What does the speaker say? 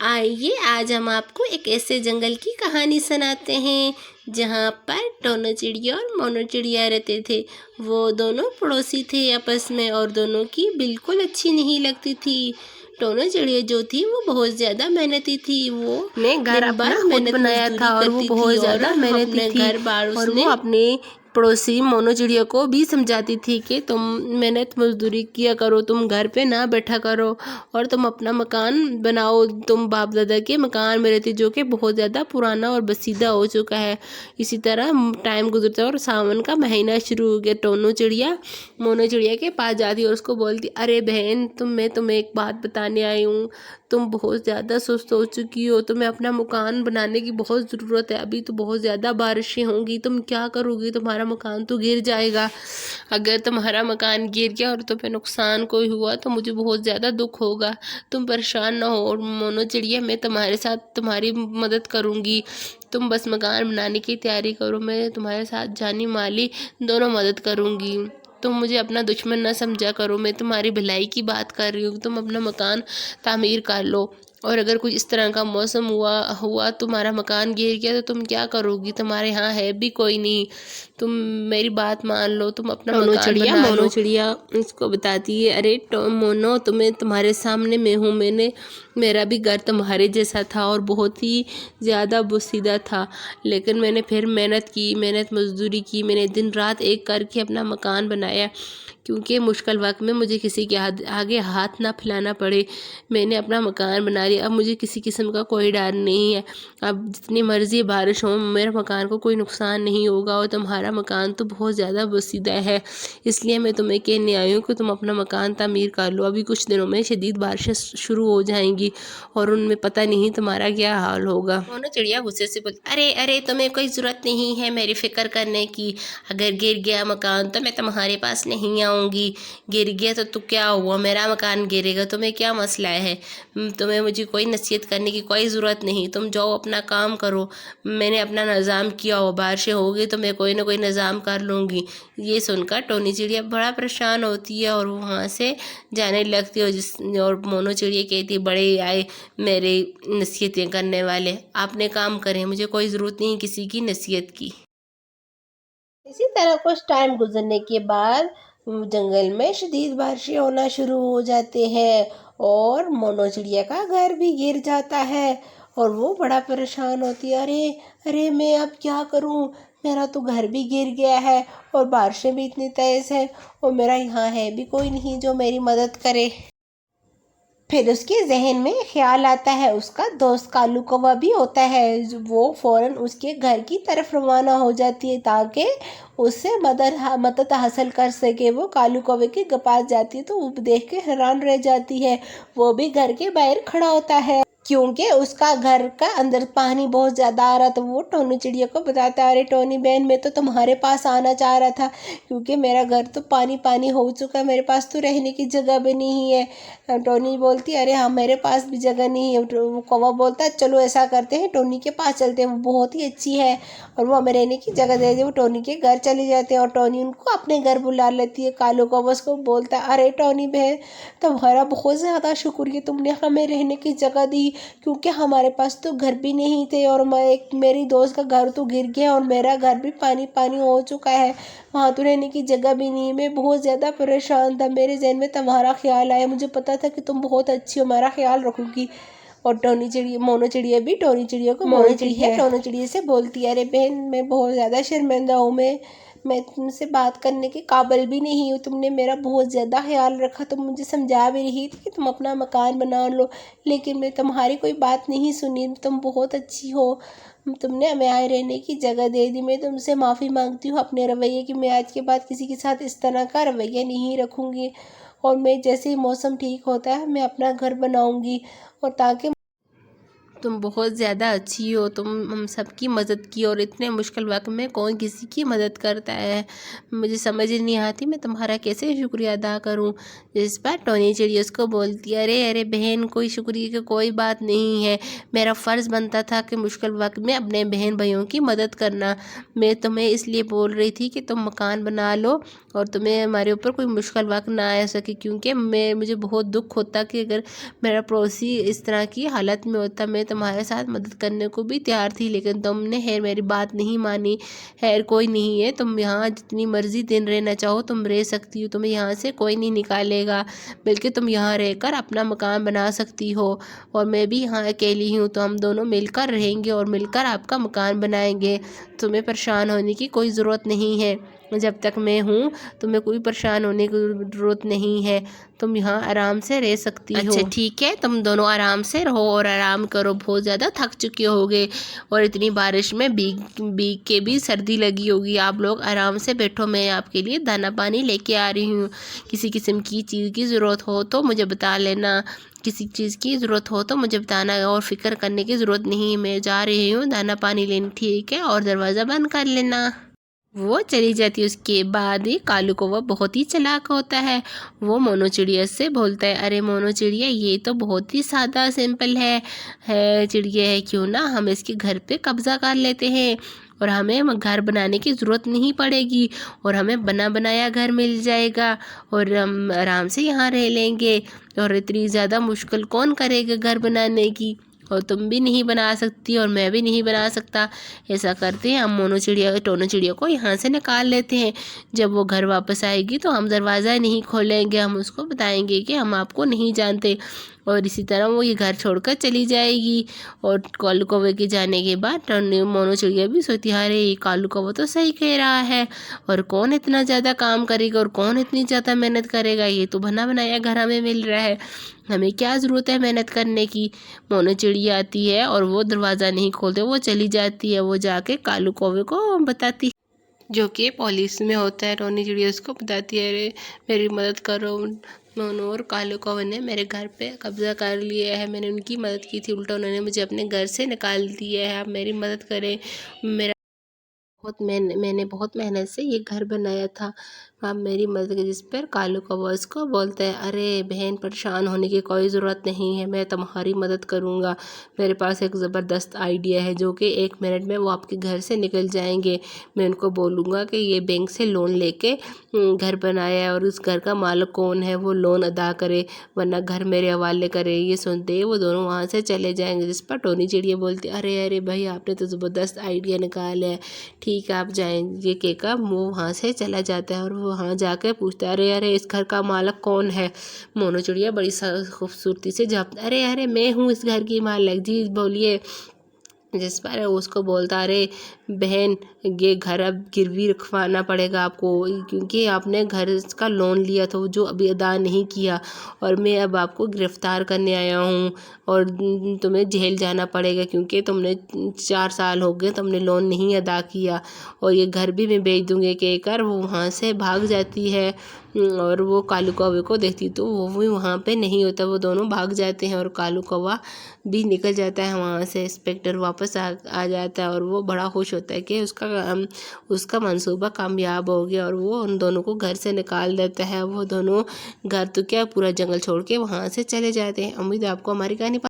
آئیے آج ہم آپ کو ایک ایسے جنگل کی کہانی سناتے ہیں جہاں پر ٹونو چڑیا اور مونو چڑیا رہتے تھے۔ وہ دونوں پڑوسی تھے آپس میں اور دونوں کی بالکل اچھی نہیں لگتی تھی۔ ٹونو چڑیا جو تھی وہ بہت زیادہ محنتی تھی، وہ نے گھر اپنا خود بنایا تھا اور وہ بہت زیادہ محنتی تھی، اور وہ اپنے پڑوسی مونو چڑیا کو بھی سمجھاتی تھی کہ تم محنت مزدوری کیا کرو، تم گھر پہ نہ بیٹھا کرو اور تم اپنا مکان بناؤ۔ تم باپ دادا کے مکان میں رہتی جو کہ بہت زیادہ پرانا اور بسیدہ ہو چکا ہے۔ اسی طرح ٹائم گزرتا اور ساون کا مہینہ شروع ہو گیا۔ ٹونو چڑیا مونو چڑیا کے پاس جاتی اور اس کو بولتی، ارے بہن میں تمہیں ایک بات بتانے آئی ہوں، تم بہت زیادہ سست ہو چکی ہو، تمہیں اپنا مکان بنانے کی بہت ضرورت ہے، ابھی تو بہت زیادہ بارشیں ہوں گی، تم کیا کرو گی؟ تمہارا مکان تو گر جائے گا۔ اگر تمہارا مکان گر گیا اور تمہیں نقصان کوئی ہوا تو مجھے بہت زیادہ دکھ ہوگا، تم پریشان نہ ہو۔ اور مونو چڑیا میں تمہارے ساتھ تمہاری مدد کروں گی، تم بس مکان بنانے کی تیاری کرو، میں تمہارے ساتھ جانی مالی دونوں مدد کروں گی، تم مجھے اپنا دشمن نہ سمجھا کرو، میں تمہاری بھلائی کی بات کر رہی ہوں، تم اپنا مکان تعمیر کر لو۔ اور اگر کچھ اس طرح کا موسم ہوا تمہارا مکان گر گیا تو تم کیا کرو گی؟ تمہارے ہاں ہے بھی کوئی نہیں، تم میری بات مان لو، تم اپنا مکان بنا لو۔ مونو چڑیا اس کو بتاتی ہے، ارے مونو تمہارے سامنے میں ہوں، میرا بھی گھر تمہارے جیسا تھا اور بہت ہی زیادہ بسیدہ تھا، لیکن میں نے پھر محنت مزدوری کی، میں نے دن رات ایک کر کے اپنا مکان بنایا، کیونکہ مشکل وقت میں مجھے کسی کے آگے ہاتھ نہ پھیلانا پڑے۔ میں نے اپنا مکان بنا لیا، اب مجھے کسی قسم کا کوئی ڈر نہیں ہے، اب جتنی مرضی بارش ہو میرے مکان کو کوئی نقصان نہیں ہوگا، اور تمہارا مکان تو بہت زیادہ بسیدہ ہے، اس لیے میں تمہیں کہنے آئی ہوں کہ تم اپنا مکان تعمیر کر لو، ابھی کچھ دنوں میں شدید بارشیں شروع ہو جائیں گی اور ان میں پتہ نہیں تمہارا کیا حال ہوگا۔ مونو چڑیا غصے سے بولتی، ارے تمہیں کوئی ضرورت نہیں ہے میری فکر کرنے کی، اگر گر گیا مکان تو میں تمہارے پاس نہیں آؤں گی، گر گیا تو کیا ہوا، میرا مکان گرے گا، تمہیں کیا مسئلہ ہے؟ تمہیں مجھے کوئی نصیحت کرنے کی کوئی ضرورت نہیں، تم جاؤ اپنا کام کرو، میں نے اپنا نظام کیا ہو، بارشیں ہوگی تو میں کوئی نہ کوئی نظام کر لوں گی۔ یہ سن کر ٹونی چڑیا بڑا پریشان ہوتی ہے اور وہ وہاں سے جانے لگتی ہے، اور مونو چڑیا کہتی، بڑے آئے میرے نصیحتیں کرنے والے، آپ نے کام کریں، مجھے کوئی ضرورت نہیں کسی کی نصیحت کی۔ اسی طرح کچھ ٹائم گزرنے کے بعد جنگل میں شدید بارشیں ہونا شروع ہو جاتے ہیں اور مونو چڑیا کا گھر بھی گر جاتا ہے اور وہ بڑا پریشان ہوتی ہے، ارے میں اب کیا کروں، میرا تو گھر بھی گر گیا ہے اور بارشیں بھی اتنی تیز ہیں اور میرا یہاں ہے بھی کوئی نہیں جو میری مدد کرے۔ پھر اس کے ذہن میں خیال آتا ہے، اس کا دوست کالو کوا بھی ہوتا ہے، وہ فوراً اس کے گھر کی طرف روانہ ہو جاتی ہے تاکہ اس سے مدد حاصل کر سکے۔ وہ کالو کوے کے پاس جاتی ہے تو وہ دیکھ کے حیران رہ جاتی ہے، وہ بھی گھر کے باہر کھڑا ہوتا ہے کیونکہ اس کا گھر کا اندر پانی بہت زیادہ آ رہا تھا۔ وہ ٹونی چڑیا کو بتاتا ہے، ارے ٹونی بہن میں تو تمہارے پاس آنا چاہ رہا تھا کیونکہ میرا گھر تو پانی ہو چکا ہے، میرے پاس تو رہنے کی جگہ بھی نہیں ہے۔ ٹونی بولتی، ارے ہاں میرے پاس بھی جگہ نہیں ہے۔ کووا بولتا ہے، چلو ایسا کرتے ہیں ٹونی کے پاس چلتے ہیں، وہ بہت ہی اچھی ہے اور وہ ہمیں رہنے کی جگہ دے دے۔ وہ ٹونی کے گھر چلے جاتے ہیں اور ٹونی ان کو اپنے گھر بلا لیتی ہے۔ کالو کووا اس کو بولتا ہے، ارے ٹونی بہن تمہارا بہت زیادہ شکریہ، تم نے ہمیں رہنے کی جگہ دی کیونکہ ہمارے پاس تو گھر بھی نہیں تھے اور میری دوست کا گھر تو گر گیا اور میرا گھر بھی پانی ہو چکا ہے، وہاں تو رہنے کی جگہ بھی نہیں ہے، میں بہت زیادہ پریشان تھا، میرے ذہن میں تمہارا خیال آیا، مجھے پتا تھا کہ تم بہت اچھی ہو، میرا خیال رکھو گی۔ اور مونو چڑیا بھی ٹونی چڑیا کو ٹونی چڑیا سے بولتی ہے، ارے بہن میں بہت زیادہ شرمندہ ہوں، میں تم سے بات کرنے کے قابل بھی نہیں ہوں، تم نے میرا بہت زیادہ خیال رکھا، تم مجھے سمجھا بھی رہی تھی کہ تم اپنا مکان بنا لو، لیکن میں تمہاری کوئی بات نہیں سنی، تم بہت اچھی ہو، تم نے ہمیں آئے رہنے کی جگہ دے دی، میں تم سے معافی مانگتی ہوں اپنے رویے کی، میں آج کے بعد کسی کے ساتھ اس طرح کا رویہ نہیں رکھوں گی، اور میں جیسے ہی موسم ٹھیک ہوتا ہے میں اپنا گھر بناؤں گی، اور تاکہ تم بہت زیادہ اچھی ہو، تم ہم سب کی مدد کی، اور اتنے مشکل وقت میں کون کسی کی مدد کرتا ہے، مجھے سمجھ نہیں آتی میں تمہارا کیسے شکریہ ادا کروں۔ جس پر ٹونی چڑیا اس کو بولتی ہے، ارے بہن، کوئی شکریہ کی کوئی بات نہیں ہے، میرا فرض بنتا تھا کہ مشکل وقت میں اپنے بہن بھائیوں کی مدد کرنا۔ میں تمہیں اس لیے بول رہی تھی کہ تم مکان بنا لو اور تمہیں ہمارے اوپر کوئی مشکل وقت نہ آ سکے، کیونکہ مجھے بہت دکھ ہوتا کہ اگر میرا پڑوسی اس طرح کی حالت میں ہوتا، میں تمہارے ساتھ مدد کرنے کو بھی تیار تھی، لیکن تم نے میری بات نہیں مانی۔ کوئی نہیں ہے، تم یہاں جتنی مرضی دن رہنا چاہو تم رہ سکتی ہو، تمہیں یہاں سے کوئی نہیں نکالے گا، بلکہ تم یہاں رہ کر اپنا مکان بنا سکتی ہو، اور میں بھی یہاں اکیلی ہوں، تو ہم دونوں مل کر رہیں گے اور مل کر آپ کا مکان بنائیں گے۔ تمہیں پریشان ہونے کی کوئی ضرورت نہیں ہے، جب تک میں ہوں تمہیں کوئی پریشان ہونے کی ضرورت نہیں ہے، تم یہاں آرام سے رہ سکتی ہو۔ اچھا ٹھیک ہے، تم دونوں آرام سے رہو اور آرام کرو، بہت زیادہ تھک چکے ہوگے اور اتنی بارش میں بھیگ کے بھی سردی لگی ہوگی، آپ لوگ آرام سے بیٹھو، میں آپ کے لیے دانا پانی لے کے آ رہی ہوں، کسی قسم کی چیز کی ضرورت ہو تو مجھے بتا لینا، کسی چیز کی ضرورت ہو تو مجھے بتانا، اور فکر کرنے کی ضرورت نہیں، میں جا رہی ہوں دانا پانی لینے، ٹھیک ہے، اور دروازہ بند کر لینا۔ وہ چلی جاتی ہے۔ اس کے بعد کالو کووا بہت ہی چلاک ہوتا ہے، وہ مونو چڑیا سے بولتا ہے، ارے مونو چڑیا، یہ تو بہت ہی سادہ سمپل ہے چڑیا ہے، کیوں نہ ہم اس کے گھر پہ قبضہ کر لیتے ہیں اور ہمیں گھر بنانے کی ضرورت نہیں پڑے گی، اور ہمیں بنا بنایا گھر مل جائے گا اور ہم آرام سے یہاں رہ لیں گے، اور اتنی زیادہ مشکل کون کرے گا گھر بنانے کی، اور تم بھی نہیں بنا سکتی اور میں بھی نہیں بنا سکتا۔ ایسا کرتے ہیں، ہم ٹونو چڑیا کو یہاں سے نکال لیتے ہیں، جب وہ گھر واپس آئے گی تو ہم دروازہ نہیں کھولیں گے، ہم اس کو بتائیں گے کہ ہم آپ کو نہیں جانتے، اور اسی طرح وہ یہ گھر چھوڑ کر چلی جائے گی۔ اور کالو کوے کے جانے کے بعد مونو چڑیا بھی سوچتی ہے، ارے یہ کالو کووا تو صحیح کہہ رہا ہے، اور کون اتنا زیادہ کام کرے گا اور کون اتنی زیادہ محنت کرے گا، یہ تو بنا بنایا گھر ہمیں مل رہا ہے، ہمیں کیا ضرورت ہے محنت کرنے کی۔ مونو چڑیا آتی ہے اور وہ دروازہ نہیں کھولتے، وہ چلی جاتی ہے، وہ جا کے کالو کوے کو بتاتی ہے، جو کہ پولیس میں ہوتا ہے۔ ٹونی چڑیا اس کو بتاتی ہے، ارے میری مدد کرو، مونو اور کالو کوے نے میرے گھر پہ قبضہ کر لیا ہے، میں نے ان کی مدد کی تھی، الٹا انہوں نے مجھے اپنے گھر سے نکال دیا ہے، آپ میری مدد کریں، میں نے بہت محنت سے یہ گھر بنایا تھا، آپ میری مدد کریں۔ جس پر کالو کووا اس کو بولتا ہے، ارے بہن، پریشان ہونے کی کوئی ضرورت نہیں ہے، میں تمہاری مدد کروں گا، میرے پاس ایک زبردست آئیڈیا ہے، جو کہ 1 منٹ میں وہ آپ کے گھر سے نکل جائیں گے۔ میں ان کو بولوں گا کہ یہ بینک سے لون لے کے گھر بنایا ہے، اور اس گھر کا مالک کون ہے وہ لون ادا کرے، ورنہ گھر میرے حوالے کرے۔ یہ سنتے ہی وہ دونوں وہاں سے چلے جائیں گے۔ جس پر ٹونی چڑیا بولتی، ارے بھائی، آپ نے تو زبردست آئیڈیا نکالا ہے، ٹھیک ہے آپ جائیں۔ یہ کہہ کر وہ وہاں سے چلا جاتا ہے اور وہ وہاں جا کے پوچھتا ہے، ارے اس گھر کا مالک کون ہے؟ مونو چڑیا بڑی خوبصورتی سے جواب، ارے میں ہوں اس گھر کی مالک، جی بولیے۔ جس پر اس کو بولتا، ارے بہن، یہ گھر اب گروی رکھوانا پڑے گا آپ کو، کیونکہ آپ نے گھر کا لون لیا تھا جو ابھی ادا نہیں کیا، اور میں اب آپ کو گرفتار کرنے آیا ہوں اور تمہیں جیل جانا پڑے گا، کیونکہ تم نے 4 سال ہو گئے تم نے لون نہیں ادا کیا، اور یہ گھر بھی میں بیچ دوں گی کہہ کر وہ وہاں سے بھاگ جاتی ہے۔ اور وہ کالو کوے کو دیکھتی تو وہ بھی وہاں پہ نہیں ہوتا، وہ دونوں بھاگ جاتے ہیں اور کالو کووا بھی نکل جاتا ہے وہاں سے۔ انسپیکٹر واپس آ جاتا ہے اور وہ بڑا خوش ہوتا ہے کہ اس کا منصوبہ کامیاب ہو گیا، اور وہ ان دونوں کو گھر سے نکال دیتا ہے۔ وہ دونوں گھر تو کیا، پورا جنگل چھوڑ کے وہاں سے چلے جاتے ہیں۔ امید ہے آپ کو ہماری کہانی